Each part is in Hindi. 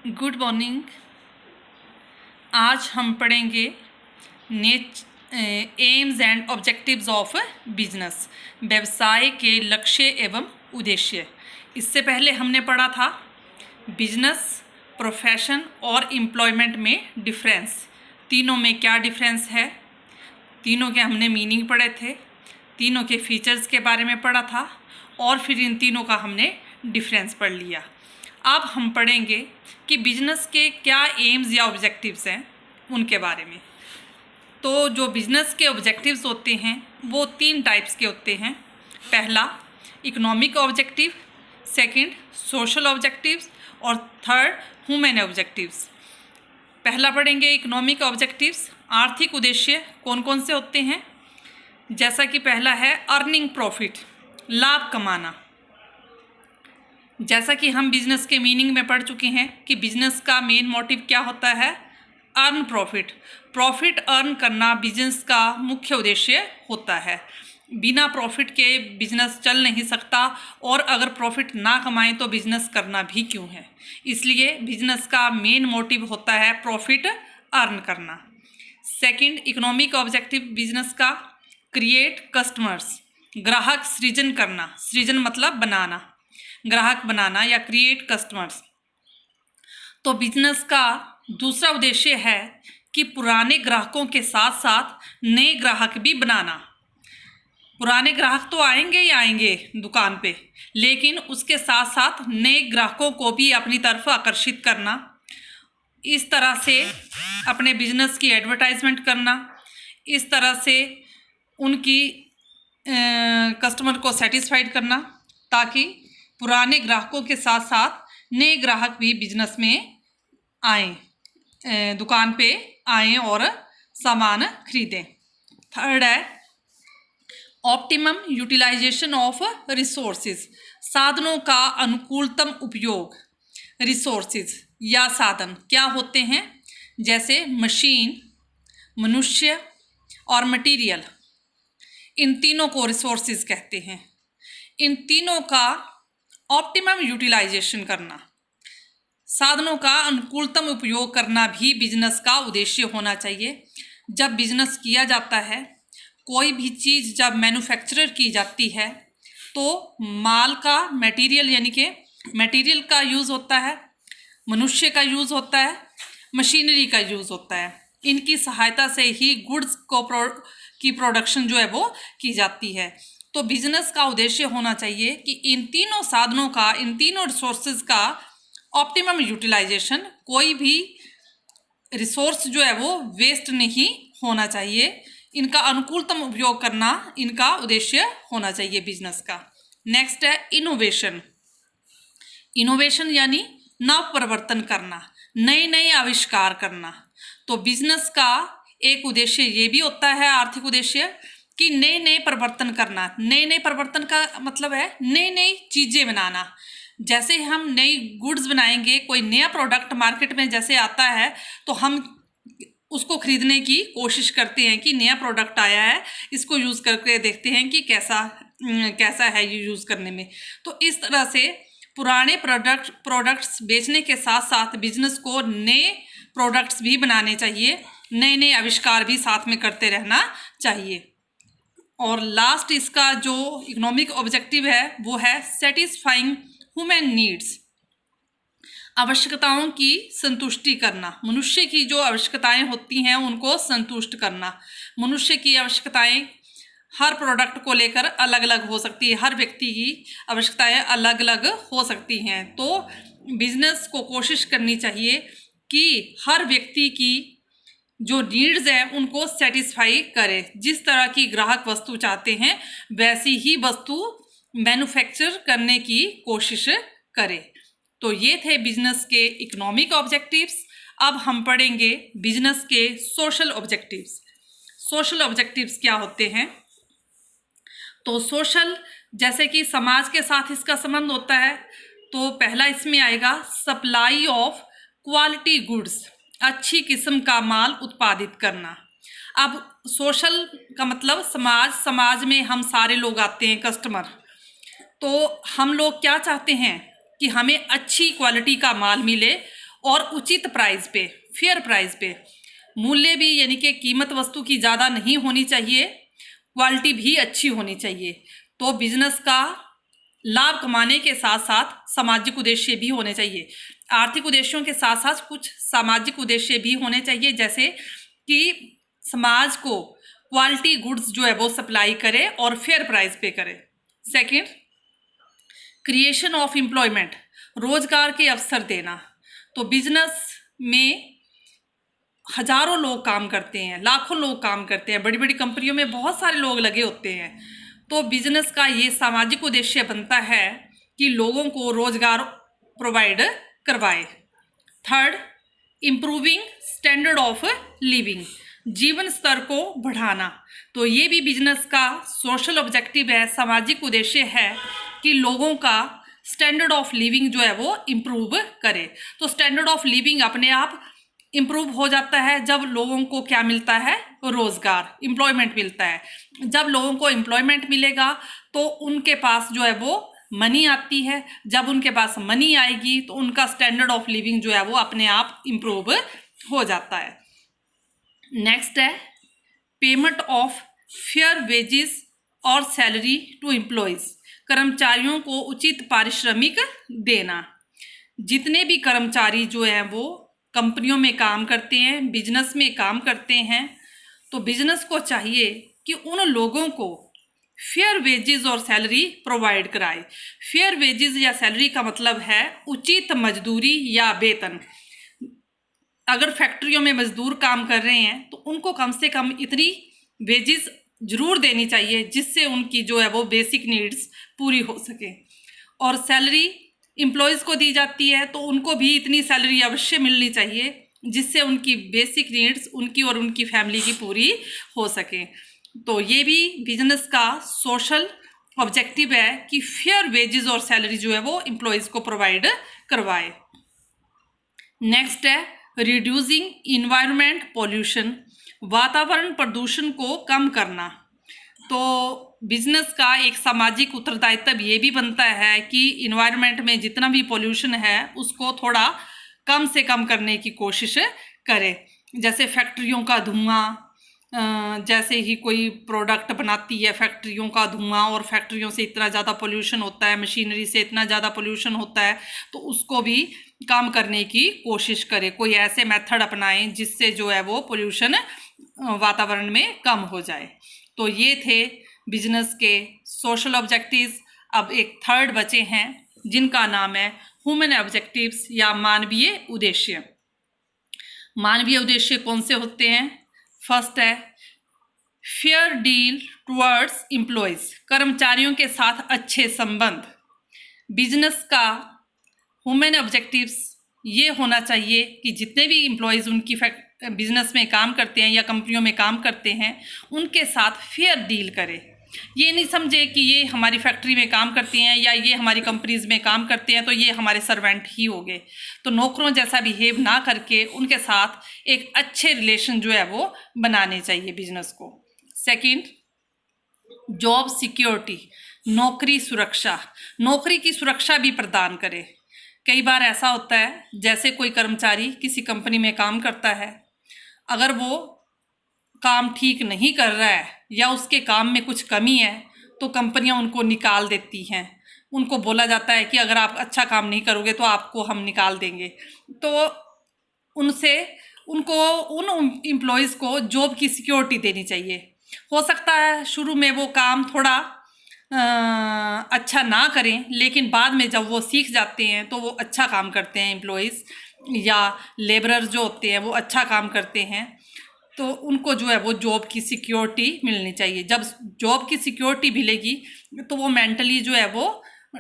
Good morning. आज हम पढ़ेंगे AIIMS and objectives of business, व्यवसाय के लक्ष्य एवं उद्देश्य। इससे पहले हमने पढ़ा था बिजनेस, प्रोफेशन और एम्प्लॉयमेंट में डिफरेंस। तीनों में क्या डिफरेंस है, तीनों के हमने मीनिंग पढ़े थे, तीनों के फीचर्स के बारे में पढ़ा था और फिर इन तीनों का हमने डिफरेंस पढ़ लिया। अब हम पढ़ेंगे कि बिजनेस के क्या एम्स या ऑब्जेक्टिव्स हैं उनके बारे में। तो जो बिजनेस के ऑब्जेक्टिव्स होते हैं वो तीन टाइप्स के होते हैं। पहला economic objective, second social objectives और थर्ड ह्यूमन ऑब्जेक्टिव्स। पहला पढ़ेंगे इकोनॉमिक ऑब्जेक्टिव्स। आर्थिक उद्देश्य कौन कौन से होते हैं, जैसा कि पहला है अर्निंग प्रॉफिट, लाभ कमाना। जैसा कि हम बिजनेस के मीनिंग में पढ़ चुके हैं कि बिजनेस का मेन मोटिव क्या होता है, अर्न प्रॉफिट। प्रॉफिट अर्न करना बिजनेस का मुख्य उद्देश्य होता है। बिना प्रॉफिट के बिजनेस चल नहीं सकता और अगर प्रॉफिट ना कमाएं तो बिजनेस करना भी क्यों है। इसलिए बिजनेस का मेन मोटिव होता है प्रॉफिट अर्न करना। सेकंड इकोनॉमिक ऑब्जेक्टिव बिजनेस का क्रिएट कस्टमर्स, ग्राहक सृजन करना। सृजन मतलब बनाना, ग्राहक बनाना या क्रिएट कस्टमर्स। तो बिजनेस का दूसरा उद्देश्य है कि पुराने ग्राहकों के साथ साथ नए ग्राहक भी बनाना। पुराने ग्राहक तो आएंगे ही आएंगे दुकान पे, लेकिन उसके साथ साथ नए ग्राहकों को भी अपनी तरफ आकर्षित करना। इस तरह से अपने बिजनेस की एडवर्टाइजमेंट करना, इस तरह से उनकी कस्टमर को सेटिस्फाइड करना ताकि पुराने ग्राहकों के साथ साथ नए ग्राहक भी बिजनेस में आएँ, दुकान पे आएँ और सामान खरीदें। थर्ड है ऑप्टिमम यूटिलाइजेशन ऑफ रिसोर्सेज, साधनों का अनुकूलतम उपयोग। रिसोर्सेज या साधन क्या होते हैं, जैसे मशीन, मनुष्य और मटेरियल। इन तीनों को रिसोर्सेज कहते हैं। इन तीनों का ऑप्टिमम यूटिलाइजेशन करना, साधनों का अनुकूलतम उपयोग करना भी बिजनेस का उद्देश्य होना चाहिए। जब बिजनेस किया जाता है, कोई भी चीज़ जब मैन्युफैक्चरर की जाती है तो माल का मटेरियल यानी कि मटेरियल का यूज़ होता है, मनुष्य का यूज़ होता है, मशीनरी का यूज़ होता है। इनकी सहायता से ही गुड्स की प्रोडक्शन जो है वो की जाती है। तो बिजनेस का उद्देश्य होना चाहिए कि इन तीनों साधनों का, इन तीनों रिसोर्सेज का ऑप्टिमम यूटिलाइजेशन, कोई भी रिसोर्स जो है वो वेस्ट नहीं होना चाहिए। इनका अनुकूलतम उपयोग करना इनका उद्देश्य होना चाहिए बिजनेस का। नेक्स्ट है इनोवेशन। इनोवेशन यानी नव परिवर्तन करना, नए नए आविष्कार करना। तो बिजनेस का एक उद्देश्य ये भी होता है, आर्थिक उद्देश्य, कि नए नए परिवर्तन करना। नए नए परिवर्तन का मतलब है नई नई चीज़ें बनाना। जैसे हम नई गुड्स बनाएंगे, कोई नया प्रोडक्ट मार्केट में जैसे आता है तो हम उसको खरीदने की कोशिश करते हैं कि नया प्रोडक्ट आया है, इसको यूज़ करके देखते हैं कि कैसा है ये यूज़ करने में। तो इस तरह से पुराने प्रोडक्ट्स बेचने के साथ साथ बिजनेस को नए प्रोडक्ट्स भी बनाने चाहिए, नए नए आविष्कार भी साथ में करते रहना चाहिए। और लास्ट इसका जो इकोनॉमिक ऑब्जेक्टिव है वो है सेटिस्फाइंग ह्यूमन नीड्स, आवश्यकताओं की संतुष्टि करना। मनुष्य की जो आवश्यकताएं होती हैं उनको संतुष्ट करना। मनुष्य की आवश्यकताएं हर प्रोडक्ट को लेकर अलग अलग हो सकती है, हर व्यक्ति की आवश्यकताएं अलग अलग हो सकती हैं। तो बिजनेस को कोशिश करनी चाहिए कि हर व्यक्ति की जो नीड्स हैं उनको सेटिस्फाई करे। जिस तरह की ग्राहक वस्तु चाहते हैं वैसी ही वस्तु मैन्युफैक्चर करने की कोशिश करे। तो ये थे बिजनेस के इकोनॉमिक ऑब्जेक्टिव्स। अब हम पढ़ेंगे बिजनेस के सोशल ऑब्जेक्टिव्स। सोशल ऑब्जेक्टिव्स क्या होते हैं, तो सोशल जैसे कि समाज के साथ इसका संबंध होता है। तो पहला इसमें आएगा सप्लाई ऑफ क्वालिटी गुड्स, अच्छी किस्म का माल उत्पादित करना। अब सोशल का मतलब समाज, समाज में हम सारे लोग आते हैं कस्टमर। तो हम लोग क्या चाहते हैं कि हमें अच्छी क्वालिटी का माल मिले और उचित प्राइस पे, फेयर प्राइस पे। मूल्य भी यानी कि कीमत वस्तु की ज़्यादा नहीं होनी चाहिए, क्वालिटी भी अच्छी होनी चाहिए। तो बिजनेस का लाभ कमाने के साथ साथ सामाजिक उद्देश्य भी होने चाहिए। आर्थिक उद्देश्यों के साथ साथ कुछ सामाजिक उद्देश्य भी होने चाहिए, जैसे कि समाज को क्वालिटी गुड्स जो है वो सप्लाई करे और फेयर प्राइस पे करे। सेकंड, क्रिएशन ऑफ एम्प्लॉयमेंट, रोजगार के अवसर देना। तो बिजनेस में हजारों लोग काम करते हैं, लाखों लोग काम करते हैं, बड़ी बड़ी कंपनियों में बहुत सारे लोग लगे होते हैं। तो बिजनेस का ये सामाजिक उद्देश्य बनता है कि लोगों को रोजगार प्रोवाइड करवाए। Third, improving standard of living, जीवन स्तर को बढ़ाना। तो ये भी बिजनेस का सोशल ऑब्जेक्टिव है, सामाजिक उद्देश्य है कि लोगों का स्टैंडर्ड ऑफ लिविंग जो है वो इम्प्रूव करे। तो स्टैंडर्ड ऑफ लिविंग अपने आप इम्प्रूव हो जाता है जब लोगों को क्या मिलता है, रोजगार, एम्प्लॉयमेंट मिलता है। जब लोगों को एम्प्लॉयमेंट मिलेगा तो उनके पास जो है वो मनी आती है। जब उनके पास मनी आएगी तो उनका स्टैंडर्ड ऑफ लिविंग जो है वो अपने आप इम्प्रूव हो जाता है। नेक्स्ट है पेमेंट ऑफ फेयर वेजेस और सैलरी टू एम्प्लॉयज, कर्मचारियों को उचित पारिश्रमिक देना। जितने भी कर्मचारी जो हैं वो कंपनियों में काम करते हैं, बिजनेस में काम करते हैं, तो बिजनेस को चाहिए कि उन लोगों को फेयर वेजेस और सैलरी प्रोवाइड कराए। फेयर वेजेस या सैलरी का मतलब है उचित मजदूरी या वेतन। अगर फैक्ट्रियों में मजदूर काम कर रहे हैं तो उनको कम से कम इतनी वेजेस जरूर देनी चाहिए जिससे उनकी जो है वो बेसिक नीड्स पूरी हो सके। और सैलरी एम्प्लॉयज़ को दी जाती है तो उनको भी इतनी सैलरी अवश्य मिलनी चाहिए जिससे उनकी बेसिक नीड्स उनकी और उनकी फैमिली की पूरी हो सके। तो ये भी बिजनेस का सोशल ऑब्जेक्टिव है कि फेयर वेजेस और सैलरी जो है वो एम्प्लॉयज़ को प्रोवाइड करवाए। नेक्स्ट है रिड्यूसिंग इन्वायरमेंट पोल्यूशन, वातावरण प्रदूषण को कम करना। तो बिजनेस का एक सामाजिक उत्तरदायित्व ये भी बनता है कि इन्वायरमेंट में जितना भी पोल्यूशन है उसको थोड़ा कम से कम करने की कोशिश करे। जैसे फैक्ट्रियों का धुआं, जैसे ही कोई प्रोडक्ट बनाती है फैक्ट्रियों का धुआं और फैक्ट्रियों से इतना ज़्यादा पोल्यूशन होता है, मशीनरी से इतना ज़्यादा पोल्यूशन होता है, तो उसको भी कम करने की कोशिश करे। कोई ऐसे मेथड अपनाएं जिससे जो है वो पोल्यूशन वातावरण में कम हो जाए। तो ये थे बिजनेस के सोशल ऑब्जेक्टिव्स। अब एक थर्ड बचे हैं जिनका नाम है ह्यूमन ऑब्जेक्टिव्स या मानवीय उद्देश्य। मानवीय उद्देश्य कौन से होते हैं? फर्स्ट है फेयर डील टुवर्ड्स एम्प्लॉयज, कर्मचारियों के साथ अच्छे संबंध। बिजनेस का ह्यूमन ऑब्जेक्टिव्स ये होना चाहिए कि जितने भी एम्प्लॉयज़ उनकी बिजनेस में काम करते हैं या कंपनियों में काम करते हैं उनके साथ फेयर डील करें। ये नहीं समझे कि ये हमारी फैक्ट्री में काम करती हैं या ये हमारी कंपनीज में काम करते हैं तो ये हमारे सर्वेंट ही हो गए। तो नौकरों जैसा बिहेव ना करके उनके साथ एक अच्छे रिलेशन जो है वो बनाने चाहिए बिजनेस को। सेकंड, जॉब सिक्योरिटी, नौकरी सुरक्षा, नौकरी की सुरक्षा भी प्रदान करे। कई बार ऐसा होता है जैसे कोई कर्मचारी किसी कंपनी में काम करता है, अगर वो काम ठीक नहीं कर रहा है या उसके काम में कुछ कमी है तो कंपनियां उनको निकाल देती हैं। उनको बोला जाता है कि अगर आप अच्छा काम नहीं करोगे तो आपको हम निकाल देंगे। तो उनको उन एम्प्लॉयज़ को जॉब की सिक्योरिटी देनी चाहिए। हो सकता है शुरू में वो काम थोड़ा अच्छा ना करें, लेकिन बाद में जब वो सीख जाते हैं तो वो अच्छा काम करते हैं। एम्प्लॉयज़ या लेबरर जो होते हैं वो अच्छा काम करते हैं, तो उनको जो है वो जॉब की सिक्योरिटी मिलनी चाहिए। जब जॉब की सिक्योरिटी मिलेगी तो वो मेंटली जो है वो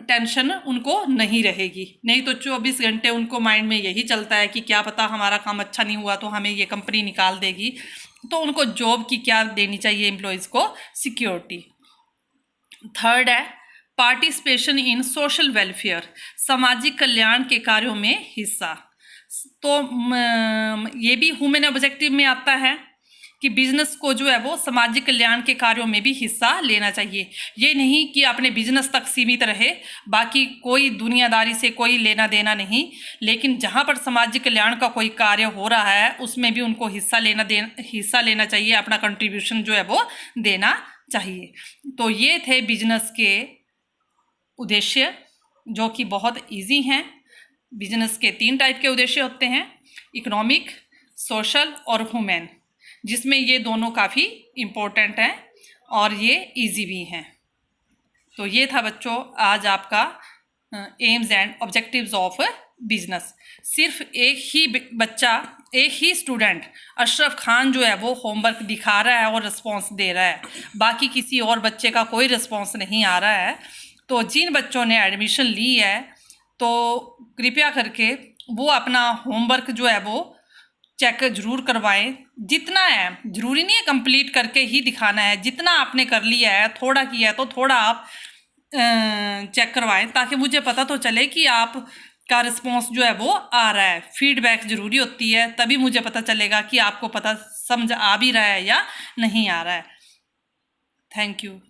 टेंशन उनको नहीं रहेगी। नहीं तो 24 घंटे उनको माइंड में यही चलता है कि क्या पता हमारा काम अच्छा नहीं हुआ तो हमें ये कंपनी निकाल देगी। तो उनको जॉब की क्या देनी चाहिए एम्प्लॉयज़ को? सिक्योरिटी। थर्ड है पार्टिसिपेशन इन सोशल वेलफेयर, सामाजिक कल्याण के कार्यों में हिस्सा। तो ये भी ह्यूमन ऑब्जेक्टिव में आता है कि बिजनेस को जो है वो सामाजिक कल्याण के कार्यों में भी हिस्सा लेना चाहिए। ये नहीं कि अपने बिजनेस तक सीमित रहे, बाकी कोई दुनियादारी से कोई लेना देना नहीं, लेकिन जहाँ पर सामाजिक कल्याण का कोई कार्य हो रहा है उसमें भी उनको हिस्सा लेना चाहिए, अपना कंट्रीब्यूशन जो है वो देना चाहिए। तो ये थे बिजनेस के उद्देश्य जो कि बहुत इजी हैं। बिजनेस के 3 टाइप के उद्देश्य होते हैं, इकोनॉमिक, सोशल और ह्यूमन, जिसमें ये दोनों काफ़ी इम्पोर्टेंट हैं और ये इजी भी हैं। तो ये था बच्चों आज आपका AIIMS and objectives of business. सिर्फ एक ही स्टूडेंट अशरफ खान जो है वो होमवर्क दिखा रहा है और रिस्पॉन्स दे रहा है, बाकी किसी और बच्चे का कोई रिस्पॉन्स नहीं आ रहा है। तो जिन बच्चों ने एडमिशन ली है तो कृपया करके वो अपना होमवर्क जो है वो चेक जरूर करवाएं। जितना है, ज़रूरी नहीं है कंप्लीट करके ही दिखाना है, जितना आपने कर लिया है, थोड़ा किया है तो थोड़ा आप चेक करवाएं, ताकि मुझे पता तो चले कि आप का रिस्पॉन्स जो है वो आ रहा है। फीडबैक ज़रूरी होती है, तभी मुझे पता चलेगा कि आपको पता समझ आ भी रहा है या नहीं आ रहा है। Thank you.